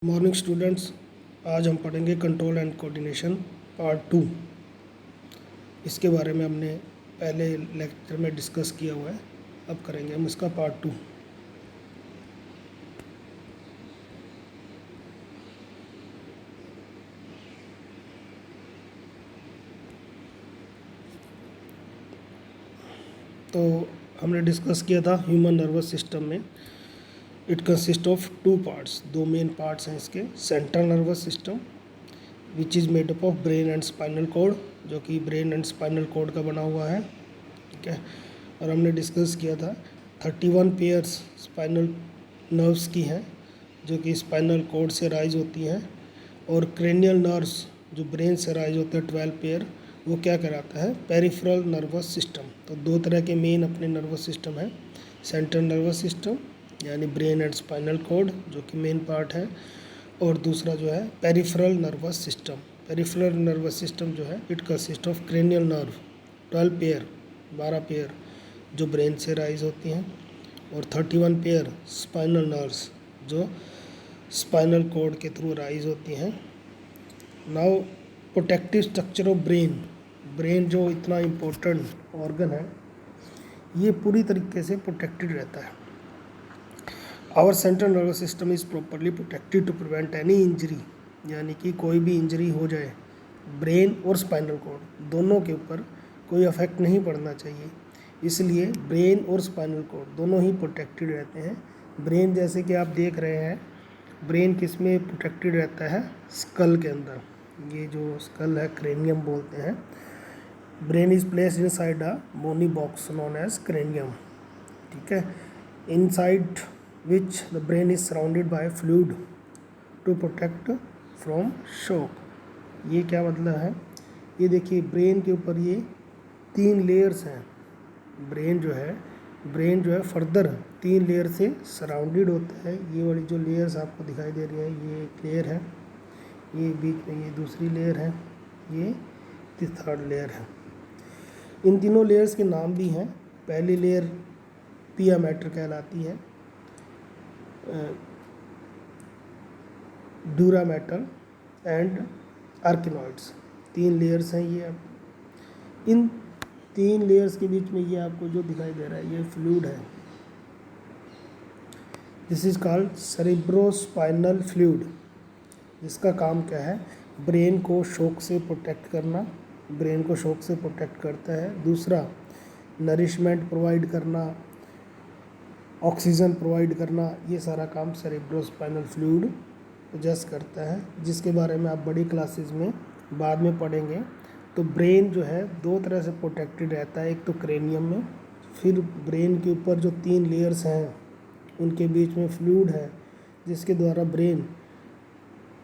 Morning students, आज हम पढ़ेंगे कंट्रोल एंड कोऑर्डिनेशन पार्ट 2। इसके बारे में हमने पहले लेक्चर में डिस्कस किया हुआ है, अब करेंगे हम इसका पार्ट 2। तो हमने डिस्कस किया था ह्यूमन नर्वस सिस्टम में it consist of two parts, दो मेन पार्ट्स हैं इसके। Central nervous system which is made up of brain and spinal cord, जो कि ब्रेन एंड स्पाइनल कॉर्ड का बना हुआ है, ठीक है। और हमने डिस्कस किया था 31 पेयर्स स्पाइनल नर्व्स की हैं, जो कि स्पाइनल कॉर्ड से राइज होती हैं, और क्रेनियल नर्व्स जो ब्रेन से राइज होते हैं 12 पेयर, वो क्या कराता है, पेरिफेरल नर्वस सिस्टम। तो दो तरह के मेन अपने नर्वस सिस्टम है, सेंट्रल नर्वस सिस्टम यानी ब्रेन एंड स्पाइनल कॉर्ड जो कि मेन पार्ट है, और दूसरा जो है peripheral nervous system. Peripheral nervous system जो है it consist of cranial nerve 12 pair 12 pair जो ब्रेन से राइज होती हैं, और 31 पेयर स्पाइनल नर्व्स जो स्पाइनल कॉर्ड के थ्रू राइज होती हैं। Now protective structure of brain, brain जो इतना इम्पोर्टेंट ऑर्गन है, ये पूरी तरीके से प्रोटेक्टेड रहता है। Our central nervous system is properly protected to prevent any injury, यानी कि कोई भी इंजरी हो जाए ब्रेन और स्पाइनल कॉर्ड दोनों के ऊपर कोई अफेक्ट नहीं पड़ना चाहिए, इसलिए ब्रेन और स्पाइनल कॉर्ड दोनों ही प्रोटेक्टेड रहते हैं। ब्रेन जैसे कि आप देख रहे हैं, ब्रेन किस में प्रोटेक्टेड रहता है, स्कल के अंदर। ये जो स्कल है क्रेनियम बोलते हैं। Brain is placed inside a bony box known as cranium, ठीक है, inside which the brain is surrounded by fluid to protect from shock। ये क्या मतलब है, ये देखिए ब्रेन के ऊपर ये 3 लेयर्स हैं। ब्रेन जो है फर्दर 3 लेयर से सराउंडेड होता है। ये वाली जो लेयर्स आपको दिखाई दे रही है, ये एक लेयर है, ये बीच में ये दूसरी लेयर है, ये थर्ड लेयर है। इन तीनों लेयर्स के नाम भी हैं। पहली लेयर पिया मैटर कहलाती है, ड्यूरा मेटल एंड आर्किनॉइड्स, 3 लेयर्स हैं ये। इन 3 लेयर्स के बीच में ये आपको जो दिखाई दे रहा है, ये फ्लूइड है। This is called cerebrospinal fluid, जिसका काम क्या है, ब्रेन को शॉक से प्रोटेक्ट करना, ब्रेन को शॉक से प्रोटेक्ट करता है। दूसरा, नरिशमेंट प्रोवाइड करना, ऑक्सीजन प्रोवाइड करना, ये सारा काम सेरेब्रोस्पाइनल फ्लूइड पोजेस करता है, जिसके बारे में आप बड़ी क्लासेस में बाद में पढ़ेंगे। तो ब्रेन जो है 2 तरह से प्रोटेक्टेड रहता है, एक तो क्रेनियम में, फिर ब्रेन के ऊपर जो 3 लेयर्स हैं उनके बीच में फ्लूइड है, जिसके द्वारा ब्रेन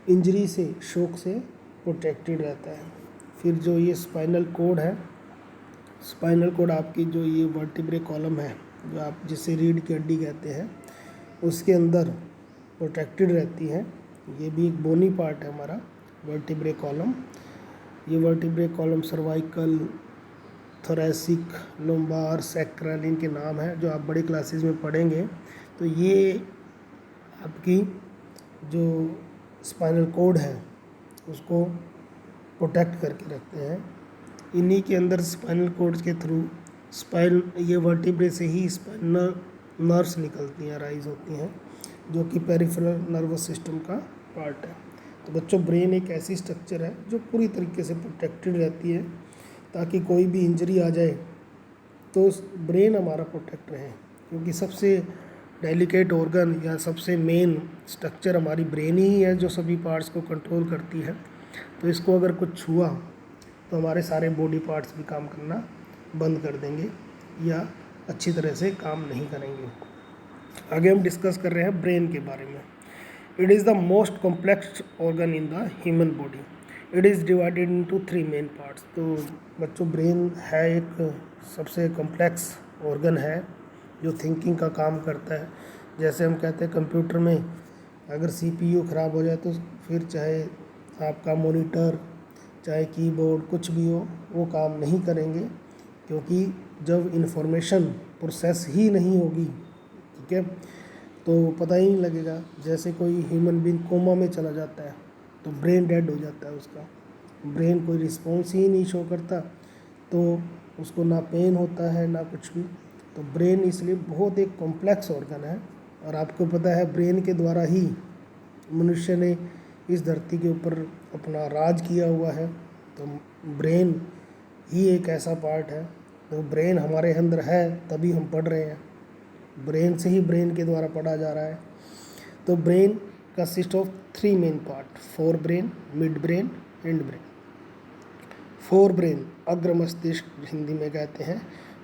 इंजरी से, शॉक से प्रोटेक्टेड रहता है। फिर जो ये स्पाइनल कॉर्ड है, स्पाइनल कॉर्ड आपकी जो ये वर्टिब्रे कॉलम है, जो आप जिसे रीढ़ की हड्डी कहते हैं, उसके अंदर प्रोटेक्टेड रहती है। ये भी एक बोनी पार्ट है हमारा वर्टिब्रे कॉलम। ये vertebrae column cervical, thoracic, lumbar, sacral इनके नाम हैं, जो आप बड़ी क्लासेस में पढ़ेंगे। तो ये आपकी जो स्पाइनल कॉर्ड है उसको प्रोटेक्ट करके रखते हैं। इन्हीं के अंदर स्पाइनल कॉर्ड के थ्रू ये वर्टिब्रे से ही स्पाइनल नर्व्स निकलती हैं, राइज होती हैं, जो कि पेरिफेरल नर्वस सिस्टम का पार्ट है। तो बच्चों, ब्रेन एक ऐसी स्ट्रक्चर है जो पूरी तरीके से प्रोटेक्टेड रहती है, ताकि कोई भी इंजरी आ जाए तो ब्रेन हमारा प्रोटेक्ट रहे, क्योंकि सबसे डेलिकेट ऑर्गन या सबसे मेन स्ट्रक्चर हमारी ब्रेन ही है, जो सभी पार्ट्स को कंट्रोल करती है। तो इसको अगर कुछ छुआ तो हमारे सारे बॉडी पार्ट्स भी काम करना बंद कर देंगे या अच्छी तरह से काम नहीं करेंगे। आगे हम डिस्कस कर रहे हैं ब्रेन के बारे में। It is the most complex organ in the human body. It is divided into 3 main parts. तो बच्चों, ब्रेन है एक सबसे कॉम्प्लेक्स ऑर्गन है जो थिंकिंग का काम करता है। जैसे हम कहते हैं कंप्यूटर में अगर CPU ख़राब हो जाए तो फिर चाहे आपका मॉनिटर, चाहे कीबोर्ड, कुछ भी हो, वो काम नहीं करेंगे, क्योंकि जब इन्फॉर्मेशन प्रोसेस ही नहीं होगी, ठीक है, तो पता ही नहीं लगेगा। जैसे कोई ह्यूमन बीइंग कोमा में चला जाता है तो ब्रेन डेड हो जाता है, उसका ब्रेन कोई रिस्पॉन्स ही नहीं शो करता, तो उसको ना पेन होता है ना कुछ भी। तो ब्रेन इसलिए बहुत एक कॉम्प्लेक्स ऑर्गन है, और आपको पता है ब्रेन के द्वारा ही मनुष्य ने इस धरती के ऊपर अपना राज किया हुआ है। तो ब्रेन ही एक ऐसा पार्ट है, तो ब्रेन हमारे अंदर है तभी हम पढ़ रहे हैं, ब्रेन से ही ब्रेन के द्वारा पढ़ा जा रहा है। तो brain consist of 3 main part, fore brain, mid brain, and brain. Fore brain अग्र मस्तिष्क हिंदी में कहते हैं,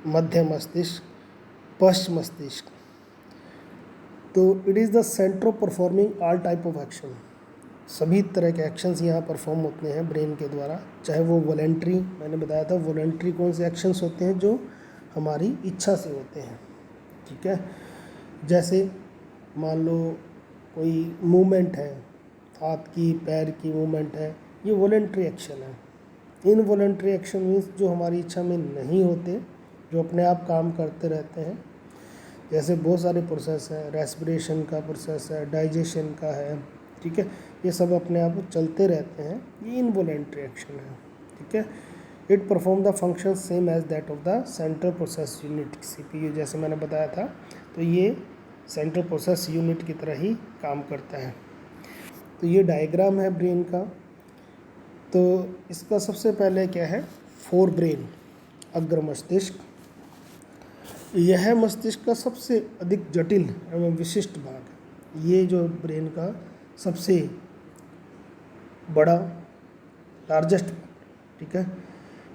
मध्य मस्तिष्क, पश्च मस्तिष्क। तो it is the centre of performing all type of action. सभी तरह के एक्शंस यहाँ परफॉर्म होते हैं ब्रेन के द्वारा, चाहे वो वॉलेंट्री, मैंने बताया था वॉलेंट्री कौन से एक्शंस होते हैं जो हमारी इच्छा से होते हैं, ठीक है। जैसे मान लो कोई मूवमेंट है, हाथ की पैर की मूवमेंट है, ये वॉलेंट्री एक्शन है। इनवॉलेंट्री एक्शन मीन्स जो हमारी इच्छा में नहीं होते, जो अपने आप काम करते रहते हैं। जैसे बहुत सारे प्रोसेस है, रेस्पिरेशन का प्रोसेस है, डाइजेशन का है, ठीक है, ये सब अपने आप चलते रहते हैं, ये इनवॉलेंट्री एक्शन है, ठीक है। It perform the function same as that of the central process unit, CPU, जैसे मैंने बताया था। तो ये सेंट्रल प्रोसेस यूनिट की तरह ही काम करता है। तो ये डायग्राम है ब्रेन का। तो इसका सबसे पहले क्या है, फोर ब्रेन, अग्र मस्तिष्क। यह मस्तिष्क का सबसे अधिक जटिल एवं विशिष्ट भाग है। ये जो ब्रेन का सबसे बड़ा लार्जेस्ट, ठीक है।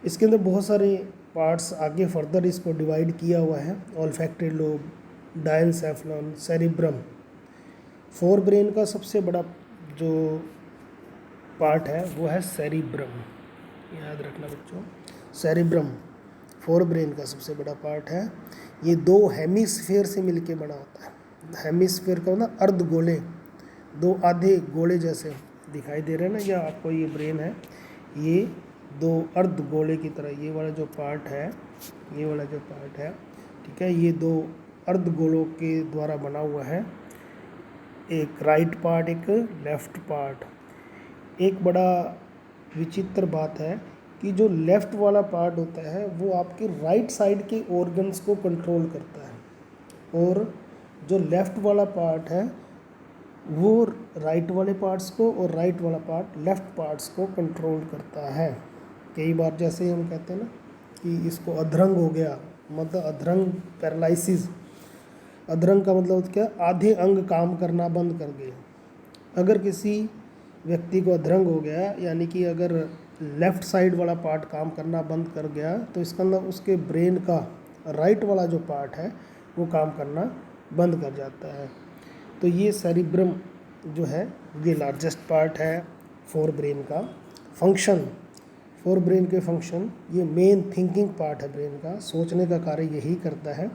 इसके अंदर बहुत सारे पार्ट्स, आगे फर्दर इसको डिवाइड किया हुआ है, olfactory lobe, diencephalon, cerebrum. Fore brain का सबसे बड़ा जो पार्ट है वो है सेरिब्रम, याद रखना बच्चों, सेरिब्रम फोर ब्रेन का सबसे बड़ा पार्ट है। ये 2 हेमिस्फीयर से मिलके बना होता है। हेमिस्फीयर का मतलब अर्ध गोले, 2 आधे गोले जैसे दिखाई दे रहे हैं ना, या आपको ये ब्रेन है, ये 2 अर्ध गोले की तरह, ये वाला जो पार्ट है, ये वाला जो पार्ट है, ठीक है, ये 2 अर्ध गोलों के द्वारा बना हुआ है, एक राइट पार्ट, एक लेफ्ट पार्ट। एक बड़ा विचित्र बात है कि जो लेफ़्ट वाला पार्ट होता है वो आपके राइट साइड के ऑर्गन्स को कंट्रोल करता है, और जो लेफ़्ट वाला पार्ट है वो राइट वाले पार्ट्स को, और राइट वाला पार्ट लेफ़्ट पार्ट्स को कंट्रोल करता है। कई बार जैसे हम कहते हैं ना कि इसको अधरंग हो गया, मतलब अधरंग पैरालिसिस। अधरंग का मतलब क्या, आधे अंग काम करना बंद कर गए। अगर किसी व्यक्ति को अधरंग हो गया, यानी कि अगर लेफ़्ट साइड वाला पार्ट काम करना बंद कर गया, तो इसका मतलब उसके ब्रेन का राइट वाला जो पार्ट है वो काम करना बंद कर जाता है। तो ये सेरिब्रम जो है ये लार्जेस्ट पार्ट है फोर ब्रेन का। फंक्शन, फोर ब्रेन के फंक्शन, ये मेन थिंकिंग पार्ट है ब्रेन का, सोचने का कार्य यही करता है।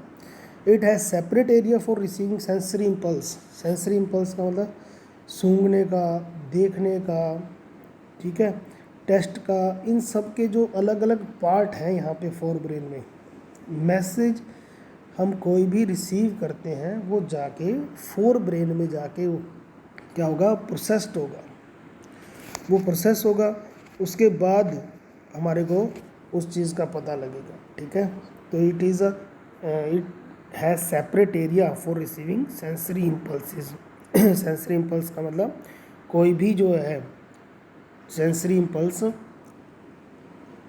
It has separate area for receiving sensory impulse. Sensory impulse का मतलब सूंघने का, देखने का, ठीक है, टेस्ट का, इन सब के जो अलग अलग पार्ट हैं यहाँ पे फोर ब्रेन में। मैसेज हम कोई भी रिसीव करते हैं वो जाके फोर ब्रेन में जाके वो क्या होगा, प्रोसेस्ड होगा, वो प्रोसेस होगा, उसके बाद हमारे को उस चीज़ का पता लगेगा, ठीक है। तो it has separate area for receiving sensory impulses. Sensory impulse का मतलब कोई भी जो है सेंसरी इम्पल्स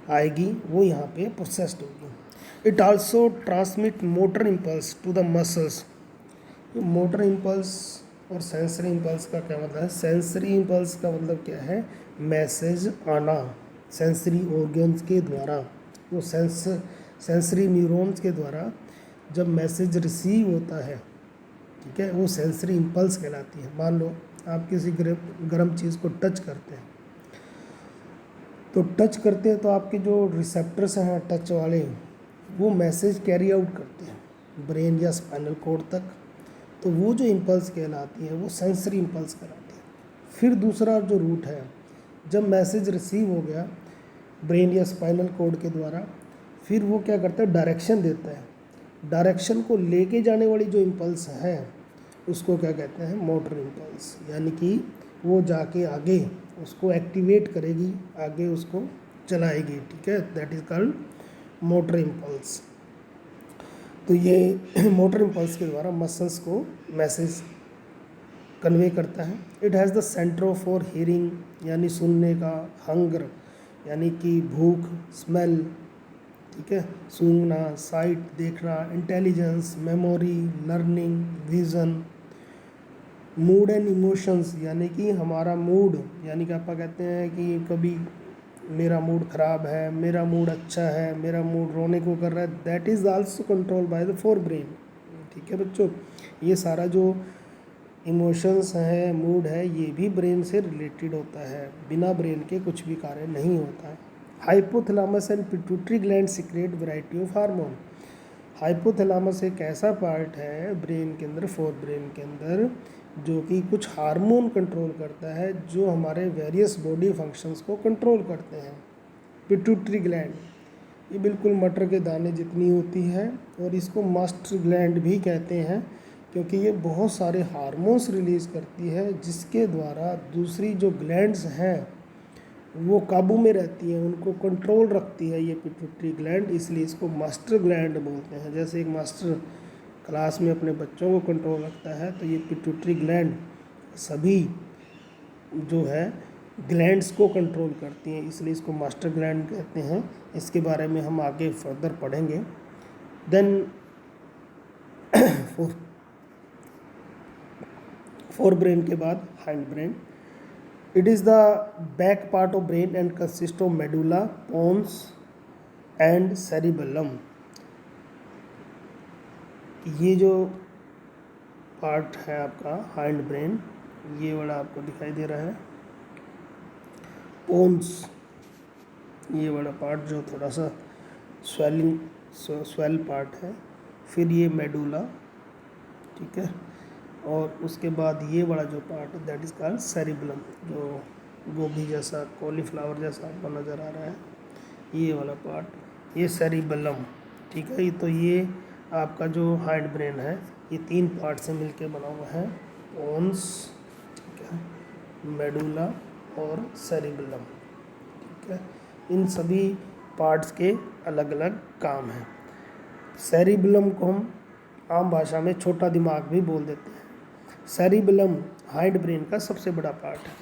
आएगी वो यहाँ पे प्रोसेस्ड होगी। It also transmit motor impulse to the muscles. Motor impulse और सेंसरी इम्पल्स का क्या मतलब है, सेंसरी इम्पल्स का मतलब क्या है, मैसेज आना सेंसरी ऑर्गन्स के द्वारा, वो सेंसरी न्यूरॉन्स के द्वारा जब मैसेज रिसीव होता है, ठीक है, वो सेंसरी इम्पल्स कहलाती है। मान लो आप किसी गर्म चीज़ को टच करते हैं, तो टच करते हैं तो आपके जो रिसेप्टर्स हैं टच वाले, वो मैसेज कैरी आउट करते हैं ब्रेन या स्पाइनल कॉर्ड तक, तो वो जो इम्पल्स कहलाती है वो सेंसरी इम्पल्स कहलाती है। फिर दूसरा जो रूट है, जब मैसेज रिसीव हो गया ब्रेन या स्पाइनल कॉर्ड के द्वारा, फिर वो क्या करता है, डायरेक्शन देता है। डायरेक्शन को लेके जाने वाली जो इम्पल्स है उसको क्या कहते हैं, मोटर इम्पल्स, यानी कि वो जाके आगे उसको एक्टिवेट करेगी, आगे उसको चलाएगी, ठीक है, that is called motor impulse. तो ये मोटर इम्पल्स के द्वारा मसल्स को मैसेज कन्वे करता है। It has the centre for hearing, यानी सुनने का, हंगर यानी कि भूख, स्मेल, ठीक है, सूंघना, साइट देखना, intelligence, memory, learning, vision, mood and emotions, यानी कि हमारा मूड, यानी कि आप कहते हैं कि कभी मेरा मूड ख़राब है, मेरा मूड अच्छा है, मेरा मूड रोने को कर रहा है, that is also control by the fore brain, ठीक है बच्चों। ये सारा जो इमोशंस है, मूड है, ये भी ब्रेन से रिलेटेड होता है, बिना ब्रेन के कुछ भी कार्य नहीं होता है। Hypothalamus and pituitary gland secret variety of hormone. Hypothalamus एक ऐसा पार्ट है ब्रेन के अंदर, फोर ब्रेन के अंदर, जो कि कुछ हार्मोन कंट्रोल करता है, जो हमारे वेरियस बॉडी फंक्शंस को कंट्रोल करते हैं। पिट्यूटरी ग्लैंड ये बिल्कुल मटर के दाने जितनी होती है, और इसको मास्टर ग्लैंड भी कहते हैं, क्योंकि ये बहुत सारे हार्मोन्स रिलीज़ करती है, जिसके द्वारा दूसरी जो ग्लैंड्स हैं वो काबू में रहती हैं, उनको कंट्रोल रखती है ये पिट्यूटरी ग्लैंड, इसलिए इसको मास्टर ग्लैंड बोलते हैं। जैसे एक मास्टर क्लास में अपने बच्चों को कंट्रोल रखता है, तो ये पिट्यूटरी ग्लैंड सभी जो है ग्लैंड्स को कंट्रोल करती हैं, इसलिए इसको मास्टर ग्लैंड कहते हैं। इसके बारे में हम आगे फर्दर पढ़ेंगे। देन फोर ब्रेन के बाद hindbrain. It is the back part of brain and consist of medulla, pons and cerebellum. ये जो पार्ट है आपका हाइंड ब्रेन, ये वाला आपको दिखाई दे रहा है पोन्स, ये वाला पार्ट जो थोड़ा सा स्वेल पार्ट है, फिर ये मेडुला, ठीक है, और उसके बाद ये वाला जो पार्ट है दैट इज़ कॉल्ड सेरिबेलम, जो गोभी जैसा, कॉलीफ्लावर जैसा आपको नज़र आ रहा है, ये वाला पार्ट, ये सेरिबेलम, ठीक है। तो ये आपका जो हाइंड ब्रेन है, ये तीन पार्ट से मिलके बना हुआ है, पोन्स, ठीक है, मेडुला और सेरिबेलम, ठीक है। इन सभी पार्ट्स के अलग अलग काम हैं। सेरिबेलम को हम आम भाषा में छोटा दिमाग भी बोल देते हैं। सेरिबेलम हाइंड ब्रेन का सबसे बड़ा पार्ट है।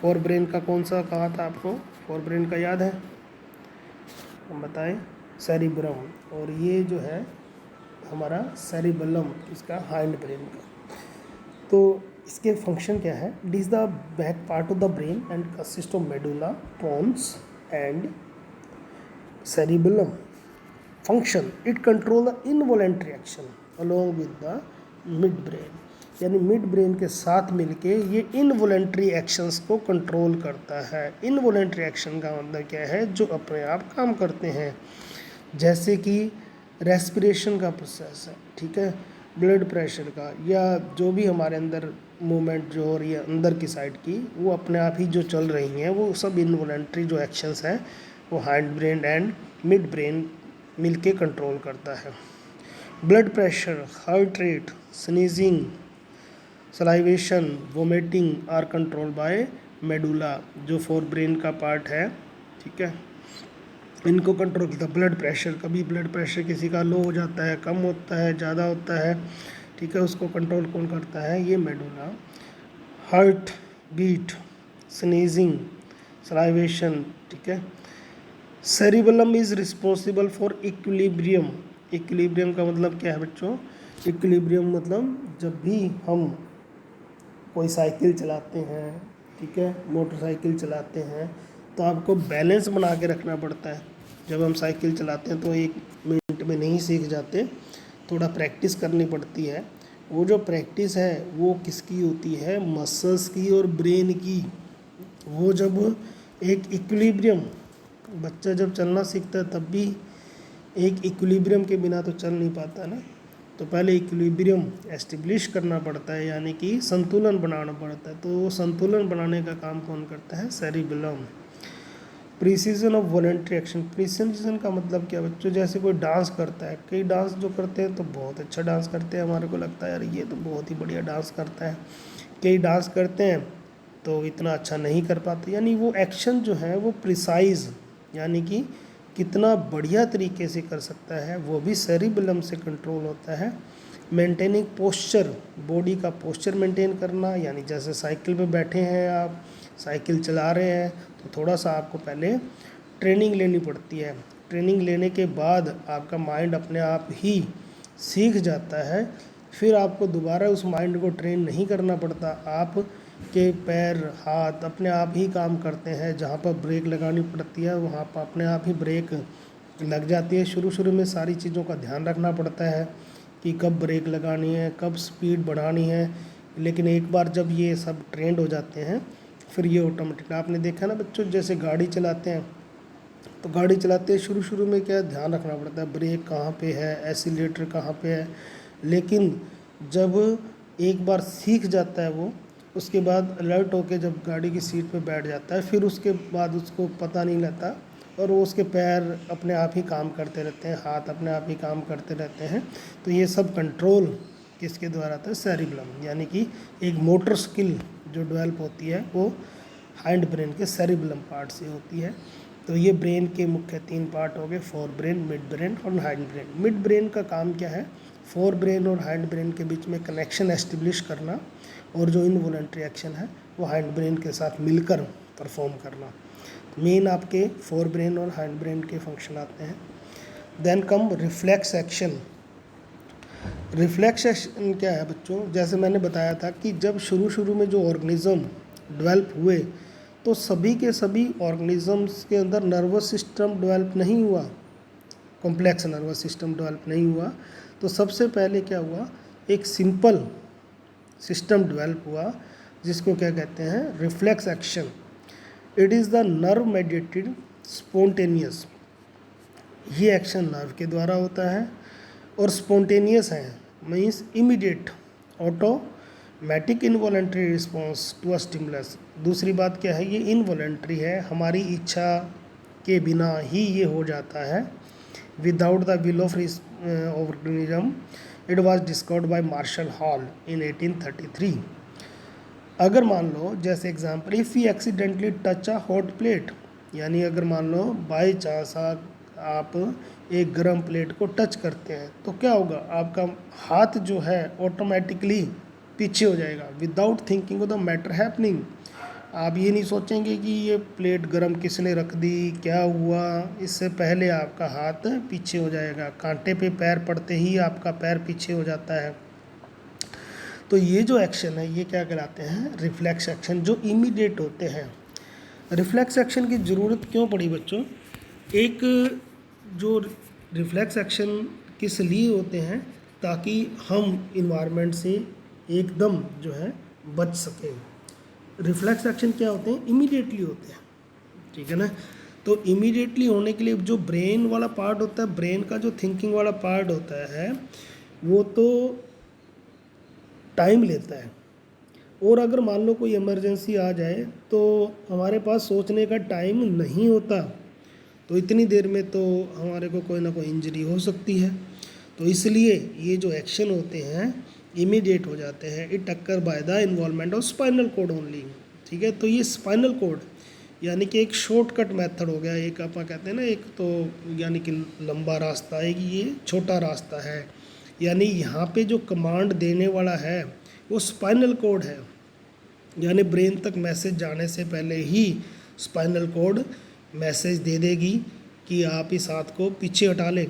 फोर ब्रेन का कौन सा कहा था आपको, फोर ब्रेन का याद है, हम बताएं, सेरिब्रम, और ये जो है हमारा सेरिबेलम, इसका हाइंड ब्रेन का। तो इसके फंक्शन क्या है, it is the back part of the brain and consist of medulla, pons and cerebellum. Function, it control the involuntary action along with the midbrain, यानी मिड ब्रेन के साथ मिलके ये इनवॉलेंट्री एक्शंस को control करता है। Involuntary action का मतलब क्या है, जो अपने आप काम करते हैं, जैसे कि रेस्पिरेशन का प्रोसेस है, ठीक है, ब्लड प्रेशर का, या जो भी हमारे अंदर मूवमेंट जो हो रही है अंदर की साइड की, वो अपने आप ही जो चल रही हैं, वो सब इनवॉलेंट्री जो एक्शंस हैं वो hindbrain and midbrain मिलके कंट्रोल करता है। Blood pressure, heart rate, sneezing, salivation, vomiting are control by medulla, जो फोर ब्रेन का पार्ट है, ठीक है, इनको कंट्रोल करता है। ब्लड प्रेशर, कभी ब्लड प्रेशर किसी का लो हो जाता है, कम होता है, ज़्यादा होता है, ठीक है, उसको कंट्रोल कौन करता है, ये medulla. Heartbeat, sneezing, salivation, ठीक है। Cerebellum is responsible for equilibrium. Equilibrium का मतलब क्या है बच्चों, इक्विलिब्रियम मतलब जब भी हम कोई साइकिल चलाते हैं, ठीक है, मोटरसाइकिल चलाते हैं, तो आपको बैलेंस बना के रखना पड़ता है। जब हम साइकिल चलाते हैं तो 1 मिनट में नहीं सीख जाते, थोड़ा प्रैक्टिस करनी पड़ती है। वो जो प्रैक्टिस है वो किसकी होती है, मसल्स की और ब्रेन की। वो जब एक इक्विलिब्रियम, बच्चा जब चलना सीखता है तब भी एक इक्विलिब्रियम के बिना तो चल नहीं पाता ना, तो पहले इक्विलिब्रियम एस्टेब्लिश करना पड़ता है, यानी कि संतुलन बनाना पड़ता है। तो संतुलन बनाने का काम कौन करता है, cerebellum. Precision of voluntary action. Precision का मतलब क्या बच्चों, जैसे कोई डांस करता है, कई डांस जो करते हैं तो बहुत अच्छा डांस करते हैं, हमारे को लगता है यार ये तो बहुत ही बढ़िया डांस करता है। कई डांस करते हैं तो इतना अच्छा नहीं कर पाते, यानी वो एक्शन जो है वो प्रिसाइज, यानी कि कितना बढ़िया तरीके से कर सकता है, वो भी सेरिबेलम से कंट्रोल होता है। मेंटेनिंग पोस्चर, बॉडी का पोस्चर मेंटेन करना, यानी जैसे साइकिल पे बैठे हैं आप, साइकिल चला रहे हैं, तो थोड़ा सा आपको पहले ट्रेनिंग लेनी पड़ती है। ट्रेनिंग लेने के बाद आपका माइंड अपने आप ही सीख जाता है, फिर आपको दोबारा उस माइंड को ट्रेन नहीं करना पड़ता, आप के पैर हाथ अपने आप ही काम करते हैं। जहाँ पर ब्रेक लगानी पड़ती है वहाँ पर अपने आप ही ब्रेक लग जाती है। शुरू शुरू में सारी चीज़ों का ध्यान रखना पड़ता है कि कब ब्रेक लगानी है, कब स्पीड बढ़ानी है, लेकिन एक बार जब ये सब ट्रेंड हो जाते हैं फिर ये ऑटोमेटिक, आपने देखा ना बच्चों, जैसे गाड़ी चलाते हैं तो गाड़ी चलाते हैं शुरू शुरू में क्या ध्यान रखना पड़ता है, ब्रेक कहाँ पे है, एक्सीलेटर कहाँ पे है, लेकिन जब एक बार सीख जाता है वो, उसके बाद अलर्ट होके जब गाड़ी की सीट पे बैठ जाता है, फिर उसके बाद उसको पता नहीं लगता और वो उसके पैर अपने आप ही काम करते रहते हैं, हाथ अपने आप ही काम करते रहते हैं। तो ये सब कंट्रोल किसके द्वारा आता है, सेरिबेलम, यानी कि एक मोटर स्किल जो डेवलप होती है वो हाइंड ब्रेन के सेरिबेलम पार्ट से होती है। तो ये ब्रेन के मुख्य 3 पार्ट हो गए, फोर ब्रेन, मिड ब्रेन और हाइंड ब्रेन। मिड ब्रेन का काम क्या है, फोर ब्रेन और हाइंड ब्रेन के बीच में कनेक्शन एस्टेब्लिश करना, और जो इनवॉलंटरी एक्शन है वो हाइंड ब्रेन के साथ मिलकर परफॉर्म करना। मेन आपके फोर ब्रेन और हाइंड ब्रेन के फंक्शन आते हैं। Then come reflex action. Reflex action क्या है बच्चों, जैसे मैंने बताया था कि जब शुरू शुरू में जो ऑर्गेनिज्म डेवलप हुए तो सभी के सभी ऑर्गेनिजम्स के अंदर नर्वस सिस्टम डेवलप नहीं हुआ, कॉम्प्लेक्स नर्वस सिस्टम डेवलप नहीं हुआ। तो सबसे पहले क्या हुआ, एक सिंपल सिस्टम डेवलप हुआ जिसको क्या कहते हैं, reflex action. It is the nerve mediated spontaneous. ये एक्शन नर्व के द्वारा होता है और स्पॉन्टेनियस है, means immediate automatic involuntary response to a stimulus. दूसरी बात क्या है, ये इनवॉलंटरी है, हमारी इच्छा के बिना ही ये हो जाता है, without the will of organism. It was discovered by Marshall Hall in 1833। अगर मान लो जैसे example, if you accidentally touch a hot plate, यानी अगर मान लो बाई चांस आप एक गर्म प्लेट को टच करते हैं तो क्या होगा, आपका हाथ जो है ऑटोमेटिकली पीछे हो जाएगा, without thinking of the matter happening. आप ये नहीं सोचेंगे कि ये प्लेट गरम किसने रख दी, क्या हुआ, इससे पहले आपका हाथ पीछे हो जाएगा। कांटे पे पैर पड़ते ही आपका पैर पीछे हो जाता है। तो ये जो एक्शन है ये क्या कहलाते हैं, रिफ्लेक्स एक्शन, जो इमीडिएट होते हैं। रिफ्लेक्स एक्शन की ज़रूरत क्यों पड़ी बच्चों, एक जो रिफ्लेक्स एक्शन किस लिए होते हैं, ताकि हम इन्वायरमेंट से एकदम जो है बच सकें। रिफ्लेक्स एक्शन क्या होते हैं, इमीडिएटली होते हैं, ठीक है ना। तो इमीडिएटली होने के लिए जो ब्रेन वाला पार्ट होता है, ब्रेन का जो थिंकिंग वाला पार्ट होता है वो तो टाइम लेता है, और अगर मान लो कोई इमरजेंसी आ जाए तो हमारे पास सोचने का टाइम नहीं होता, तो इतनी देर में तो हमारे को कोई ना कोई इंजरी हो सकती है। तो इसलिए ये जो एक्शन होते हैं इमीडिएट हो जाते हैं। It occur by the involvement of spinal cord only, ठीक है। तो ये स्पाइनल कोड यानी कि एक शॉर्टकट मेथड हो गया, एक आप कहते हैं ना, एक तो यानी कि लंबा रास्ता है, कि ये छोटा रास्ता है, यानी यहाँ पे जो कमांड देने वाला है वो स्पाइनल कोड है, यानी ब्रेन तक मैसेज जाने से पहले ही स्पाइनल कोड मैसेज दे देगी कि आप इस हाथ को पीछे हटा लें,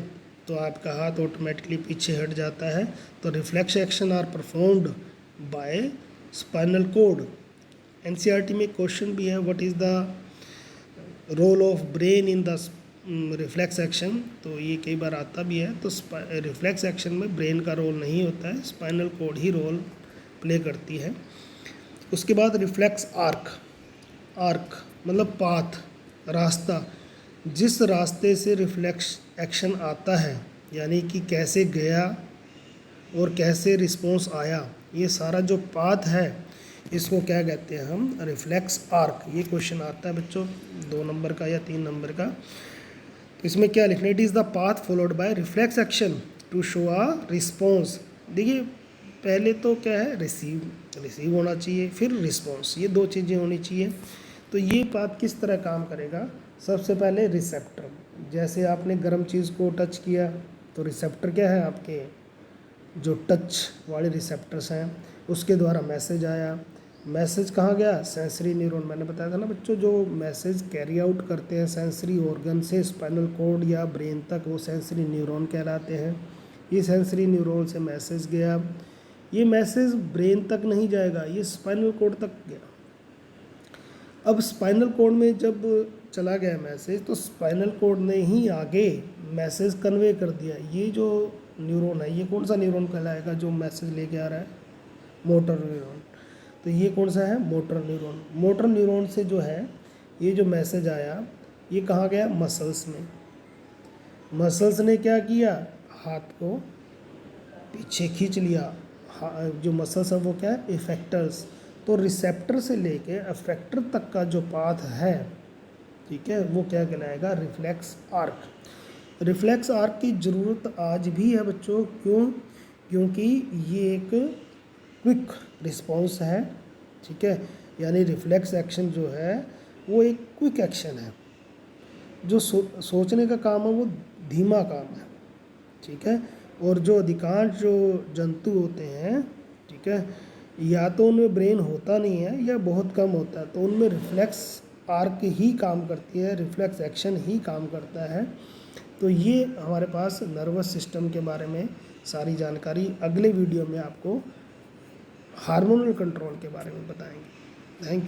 तो आपका हाथ ऑटोमेटिकली पीछे हट जाता है। तो reflex action are performed by spinal cord. NCERT में क्वेश्चन भी है, what is the role of brain in the reflex action, तो ये कई बार आता भी है। तो रिफ्लेक्स एक्शन में ब्रेन का रोल नहीं होता है, स्पाइनल कोड ही रोल प्ले करती है। उसके बाद रिफ्लेक्स आर्क, आर्क मतलब पाथ, रास्ता, जिस रास्ते से रिफ्लेक्स एक्शन आता है, यानी कि कैसे गया और कैसे रिस्पॉन्स आया, ये सारा जो पाथ है इसको क्या कहते हैं हम, रिफ्लेक्स आर्क। ये क्वेश्चन आता है बच्चों, 2 नंबर का या 3 नंबर का। तो इसमें क्या लिखना है, it is the path followed by reflex action to show a response. देखिए पहले तो क्या है, रिसीव होना चाहिए, फिर रिस्पॉन्स, ये 2 चीज़ें होनी चाहिए। तो ये पाथ किस तरह काम करेगा, सबसे पहले रिसेप्टर, जैसे आपने गर्म चीज़ को टच किया तो रिसेप्टर क्या है, आपके जो टच वाले रिसेप्टर्स हैं, उसके द्वारा मैसेज आया। मैसेज कहाँ गया, सेंसरी न्यूरॉन, मैंने बताया था ना बच्चों, जो मैसेज कैरी आउट करते हैं सेंसरी ऑर्गन से स्पाइनल कॉर्ड या ब्रेन तक, वो सेंसरी न्यूरॉन कहलाते हैं। ये सेंसरी न्यूरॉन से मैसेज गया, ये मैसेज ब्रेन तक नहीं जाएगा, ये स्पाइनल कॉर्ड तक गया। अब स्पाइनल कॉर्ड में जब चला गया मैसेज, तो स्पाइनल कॉर्ड ने ही आगे मैसेज कन्वे कर दिया। ये जो न्यूरॉन है, ये कौन सा न्यूरॉन कहलाएगा जो मैसेज लेके आ रहा है, मोटर न्यूरॉन। तो ये कौन सा है, मोटर न्यूरॉन। मोटर न्यूरॉन से जो है ये जो मैसेज आया, ये कहाँ गया, मसल्स में। मसल्स ने क्या किया, हाथ को पीछे खींच लिया। जो मसल्स है वो क्या है, इफेक्टर्स। तो रिसेप्टर से लेके अफेक्टर तक का जो पाथ है, ठीक है, वो क्या कहलाएगा, रिफ्लेक्स आर्क। रिफ्लेक्स आर्क की ज़रूरत आज भी है बच्चों, क्यों, क्योंकि ये एक क्विक रिस्पॉन्स है, ठीक है। यानी रिफ्लेक्स एक्शन जो है वो एक क्विक एक्शन है, जो सोचने का काम है वो धीमा काम है, ठीक है। और जो अधिकांश जो जंतु होते हैं, ठीक है, या तो उनमें ब्रेन होता नहीं है या बहुत कम होता है, तो उनमें रिफ्लेक्स आर्क ही काम करती है, रिफ्लेक्स एक्शन ही काम करता है। तो ये हमारे पास नर्वस सिस्टम के बारे में सारी जानकारी। अगले वीडियो में आपको हार्मोनल कंट्रोल के बारे में बताएंगे। Thank you.